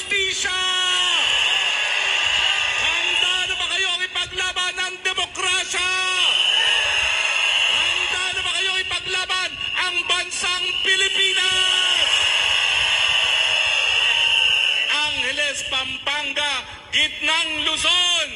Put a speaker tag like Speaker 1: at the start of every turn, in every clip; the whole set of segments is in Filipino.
Speaker 1: hustisya! Handa na ba kayong ipaglaban ng demokrasya? Handa na ba kayong ipaglaban ang bansang Pilipinas? Angeles, Pampanga, gitnang Luzon,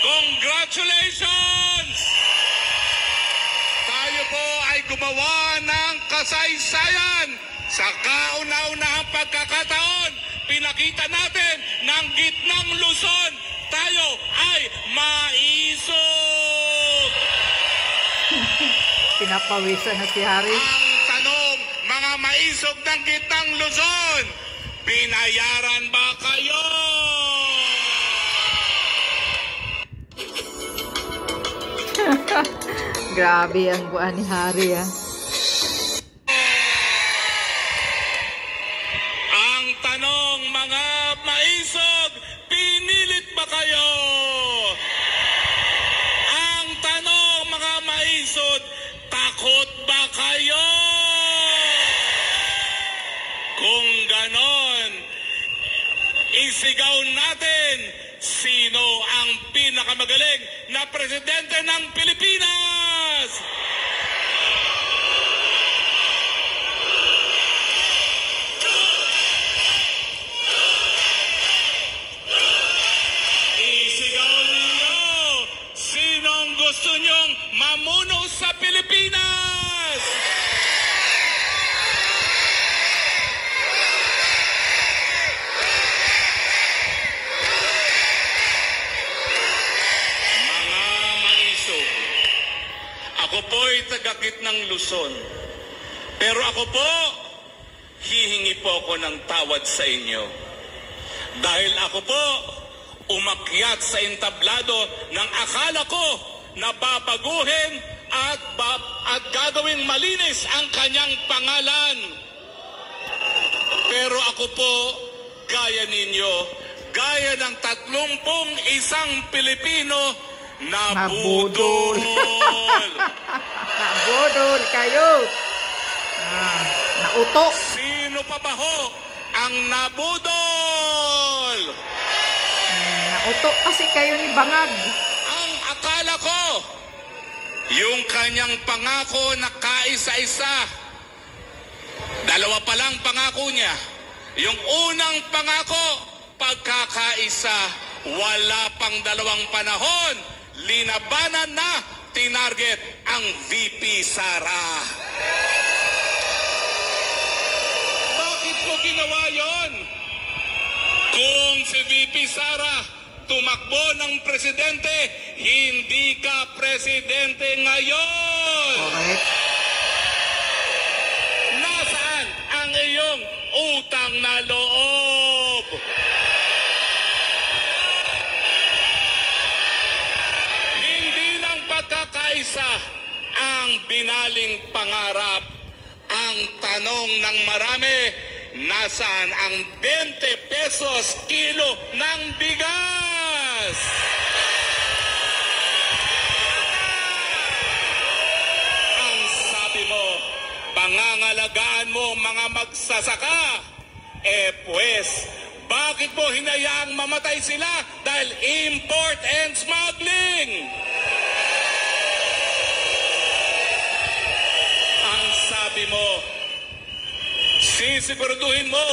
Speaker 1: congratulations! Tayo po ay gumawa ng kasaysayan. Sa kauna-unahang pagkakataon, pinakita natin ng gitnang Luzon, tayo ay maisog.
Speaker 2: Pinapawisan na si Harry.
Speaker 1: Ang tanong, mga maisog ng gitnang Luzon, binayaran ba kayo?
Speaker 2: Grabe ang buwan ni Harry, ah.
Speaker 1: Ang tanong, mga maisog, pinilit ba kayo? Ang tanong, mga maisog, takot ba kayo? Kung ganon, isigaw natin sino ang pinakamagaling na presidente ng Pilipinas! Isigaw ninyo, sinong gusto nyong mamuno sa Pilipinas? Ako po'y taga-gitnang ng Luzon. Pero ako po, hihingi po ako ng tawad sa inyo. Dahil ako po, umakyat sa entablado ng akala ko na babaguhin at gagawing malinis ang kanyang pangalan. Pero ako po, gaya ninyo, gaya ng 31 Pilipino, nabudol.
Speaker 2: Nabudol kayo. Nauto.
Speaker 1: Sino pa ba ho ang nabudol?
Speaker 2: Nauto kasi kayo ni Bangag.
Speaker 1: Ang akala ko, yung kanyang pangako na kaisa-isa, dalawa pa lang pangako niya. Yung unang pangako, pagkakaisa, wala pang 2 panahon, linabanan na, tinarget ang VP Sara. Bakit ko ginawa yon? Kung si VP Sara tumakbo ng presidente, hindi ka presidente ngayon.
Speaker 2: Correct.
Speaker 1: Nasaan ang iyong utang na loob? Pagkakaisa ang binaling pangarap. Ang tanong ng marami, nasaan ang 20 pesos kilo ng bigas? Ang sabi mo, pangangalagaan mo mga magsasaka. Pues, bakit mo hinayaang mamatay sila dahil import and smuggling? Sabi mo, sisiguraduhin mo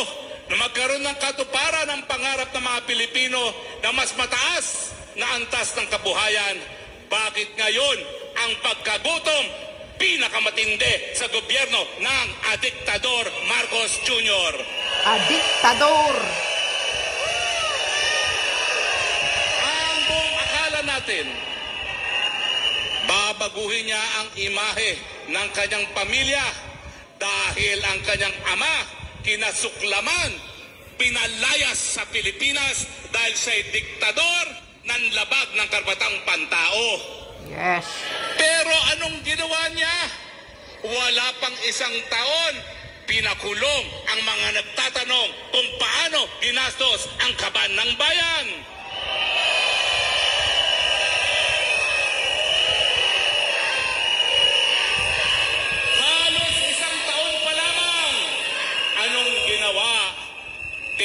Speaker 1: na magkaroon ng katuparan ng pangarap ng mga Pilipino na mas mataas na antas ng kabuhayan. Bakit ngayon ang pagkagutom pinakamatindi sa gobyerno ng adiktador Marcos Jr.?
Speaker 2: Adiktador!
Speaker 1: Ang buong akala natin, babaguhin niya ang imahe ng kanyang pamilya dahil ang kanyang ama kinasuklaman, pinalayas sa Pilipinas dahil siya'y diktador, nanlabag ng karapatang pantao.
Speaker 2: Yes.
Speaker 1: Pero anong ginawa niya? Wala pang 1 taon, pinakulong ang mga nagtatanong kung paano ginastos ang kaban ng bayan.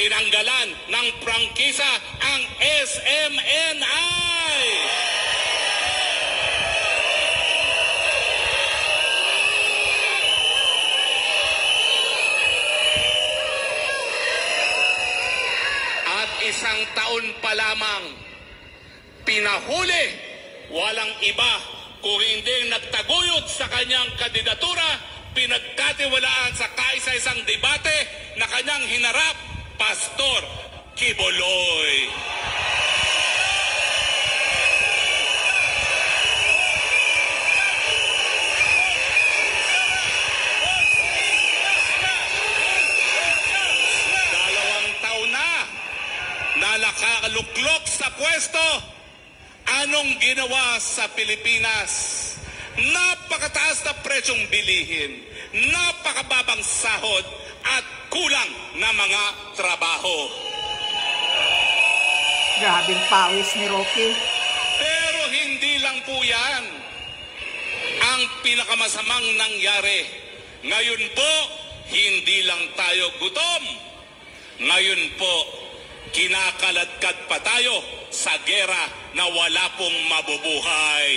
Speaker 1: tinanggalan ng prangkisa ang SMNI. At isang taon pa lamang, pinahuli, walang iba kung hindi nagtaguyod sa kanyang kandidatura, pinagkatiwalaan sa kaisa-isang debate na kanyang hinarap, Pastor Quiboloy. Dalawang taon na nakaluklok sa pwesto. Anong ginawa sa Pilipinas? Napakataas na presyong bilihin, napakababang sahod at kulang na mga trabaho.
Speaker 2: Grabing pawis ni Rocky.
Speaker 1: Pero hindi lang po yan ang pinakamasamang nangyari. Ngayon po, hindi lang tayo gutom. Ngayon po, kinakaladkad pa tayo sa gera na wala pong mabubuhay.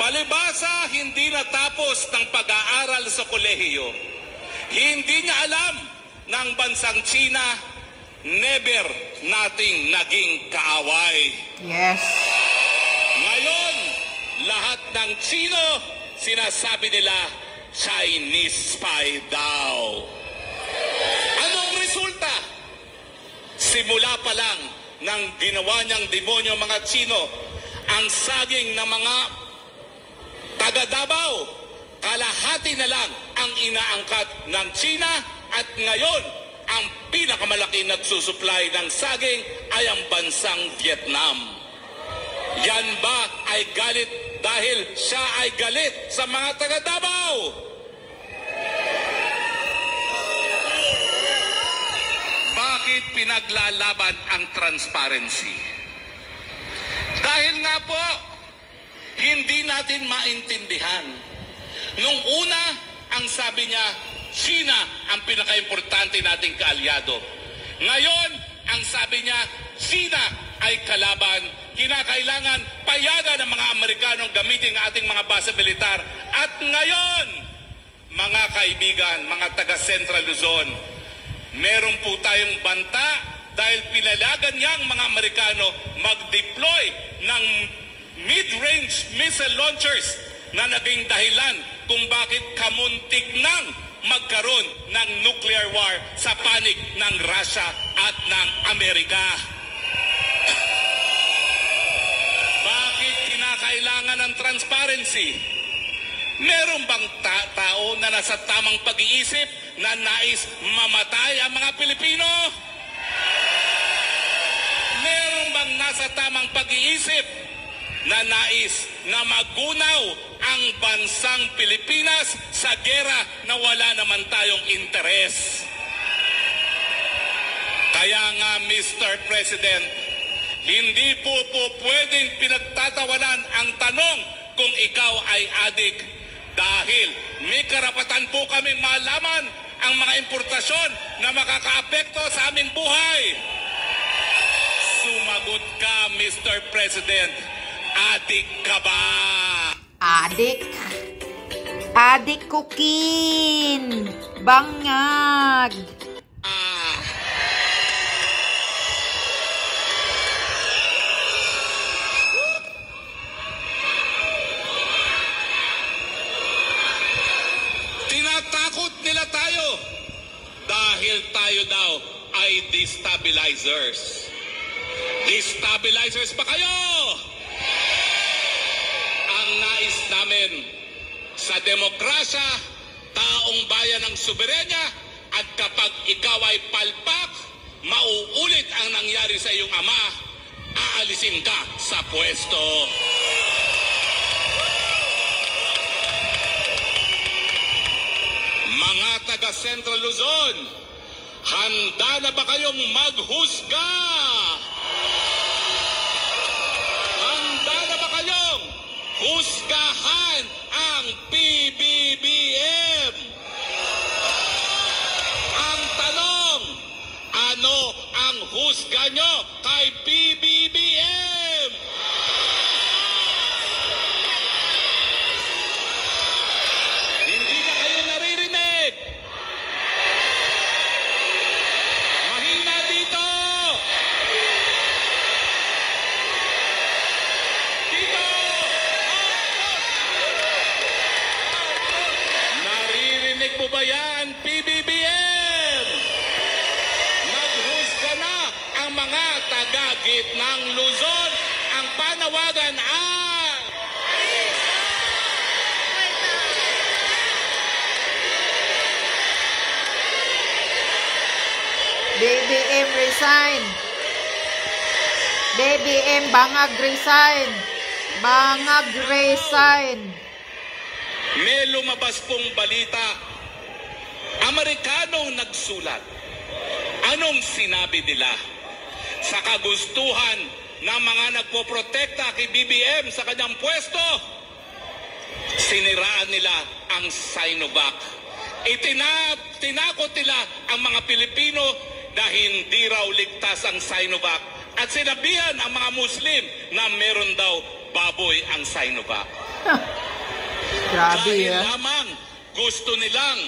Speaker 1: Palibasa, hindi natapos ng pag-aaral sa kolehiyo. Hindi niya alam na ang bansang China never nating naging kaaway.
Speaker 2: Yes.
Speaker 1: Ngayon, lahat ng Chino, sinasabi nila, Chinese spy daw. Anong resulta? Simula pa lang ng ginawa niyang demonyo mga Chino, ang saging ng mga taga Davao, kalahati na lang ang inaangkat ng China at ngayon, ang pinakamalaki nagsusupply ng saging ay ang bansang Vietnam. Yan ba ay galit dahil siya ay galit sa mga taga Davao? Bakit pinaglalaban ang transparency? Dahil nga po, hindi natin maintindihan. Nung una, ang sabi niya, China ang pinaka-importante nating kaalyado. Ngayon, ang sabi niya, China ay kalaban. Kinakailangan payagan ng mga Amerikanong gamitin ang ating mga base militar. At ngayon, mga kaibigan, mga taga-Central Luzon, meron po tayong banta dahil pinalagan niyang mga Amerikano mag-deploy ng mid-range missile launchers na naging dahilan kung bakit kamuntik nang magkaroon ng nuclear war sa panig ng Russia at ng Amerika. Bakit kinakailangan ng transparency? Meron bang tao na nasa tamang pag-iisip na nais mamatay ang mga Pilipino? Meron bang nasa tamang pag-iisip na nais na magunaw ang bansang Pilipinas sa gera na wala naman tayong interes? Kaya nga, Mr. President, hindi po pwedeng pinagtatawanan ang tanong kung ikaw ay adik dahil may karapatan po kami malaman ang mga importasyon na makakaapekto sa aming buhay. Sumagot ka, Mr. President. Adik ka ba?
Speaker 2: Adik. Adik kukin. Bangag.
Speaker 1: Tinatakot nila tayo dahil tayo daw ay destabilizers. Destabilizers pa kayo! Ang nais namin sa demokrasya, taong bayan ng soberenya, at kapag ikaw ay palpak, mauulit ang nangyari sa iyong ama, aalisin ka sa pwesto. Mga taga Central Luzon, handa na ba kayong maghusga? Husgahan ang PBBM! PBBM. Ang tanong, ano ang husga nyo kay PBBM? Hindi na kayo naririnig. Mahina dito. Dito. Naririnig mo ba yan, PBBM? Naghusga na ang mga taga-gitnang Luzon. Ang panawagan ay...
Speaker 2: BBM resign. BBM Bangag resign. Bangag resign.
Speaker 1: May lumabas pong balita. Amerikanong nagsulat. Anong sinabi nila? Sa kagustuhan ng mga nagpoprotekta kay BBM sa kanyang pwesto, siniraan nila ang Sinovac. Tinakot nila ang mga Pilipino na hindi raw ligtas ang Sinovac at sinabihan ang mga Muslim na meron daw baboy ang Sinovac.
Speaker 2: Grabe
Speaker 1: Dahil
Speaker 2: ah.
Speaker 1: lamang gusto nilang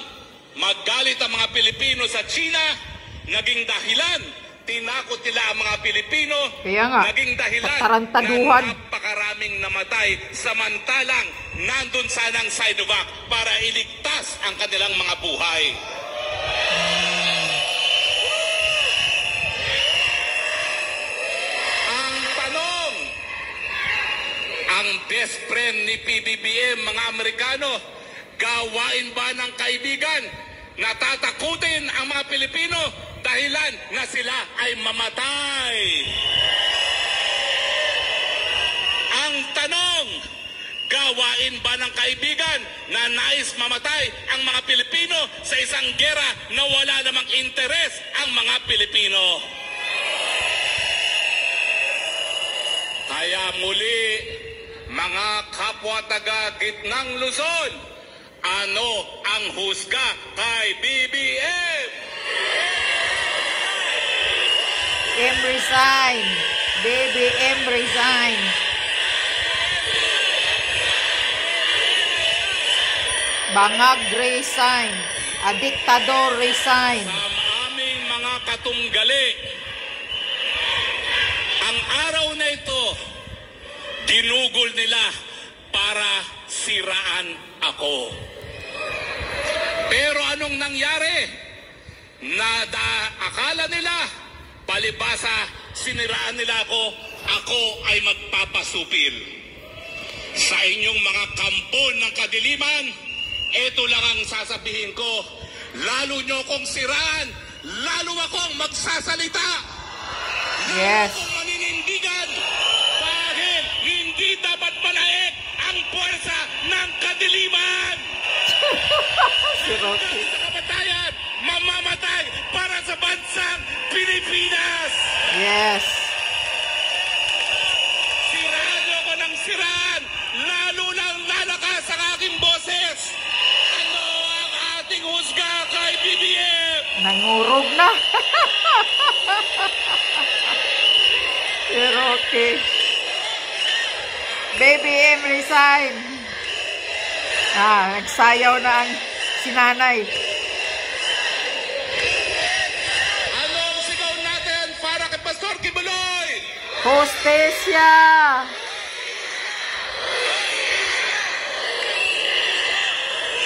Speaker 1: magalit ang mga Pilipino sa China, naging dahilan, tinakot nila ang mga Pilipino,
Speaker 2: Kaya nga,
Speaker 1: naging dahilan
Speaker 2: katarantaduhan.
Speaker 1: na napakaraming namatay, samantalang nandun sanang Sinovac para iligtas ang kanilang mga buhay. Ang tanong, ang best friend ni PBBM, mga Amerikano, gawain ba ng kaibigan na tatakutin ang mga Pilipino dahilan na sila ay mamatay? Ang tanong, gawain ba ng kaibigan na nais mamatay ang mga Pilipino sa isang gera na wala namang interes ang mga Pilipino? Kaya muli, mga kapwa taga-gitnang Luzon, ano ang husga kay BBM?
Speaker 2: M resign. BBM resign. Bangag resign. A diktador resign.
Speaker 1: Sa aming mga katunggali, ang araw na ito, ginugol nila para siraan ako. Pero anong nangyari? Akala nila, palibasa, siniraan nila ako ay magpapasupil. Sa inyong mga kampo ng kadiliman, ito lang ang sasabihin ko, lalo nyo kong siraan, lalo akong magsasalita.
Speaker 2: Yes.
Speaker 1: Lalo akong maninindigan. Dahil hindi dapat palaik ang puwersa ng kadiliman.
Speaker 2: Si Rocky.
Speaker 1: Sa kamatayan, mamamatay para sa bansang Pilipinas.
Speaker 2: Yes.
Speaker 1: Siraan nyo ko ng siraan, lalo lang lalakas ang aking boses. Ano ang ating husga kay BBM?
Speaker 2: Nangurog na. Si Rocky. BBM resign. Nagsayaw na ang sinanay.
Speaker 1: Ano ang sigaw natin para kay Pastor Kibuloy?
Speaker 2: Hostesya.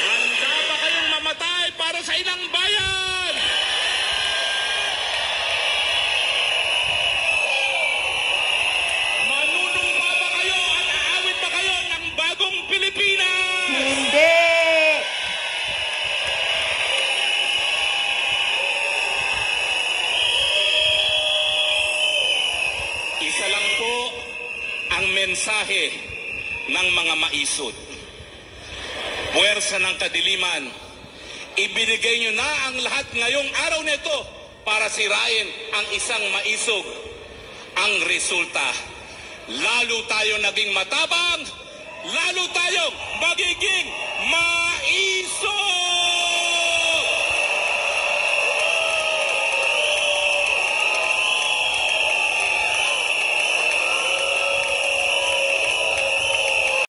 Speaker 1: Handa ba kayong mamatay para sa ilang bayan? Manunumpa ba kayo at aawit ba kayo ng bagong Pilipinas?
Speaker 2: Hindi.
Speaker 1: Isa lang po ang mensahe ng mga maisod. Puwersa ng kadiliman, ibinigay nyo na ang lahat ngayong araw nito para sirain ang isang maisog. Ang resulta, lalo tayo naging matabang, lalo tayong magiging piso!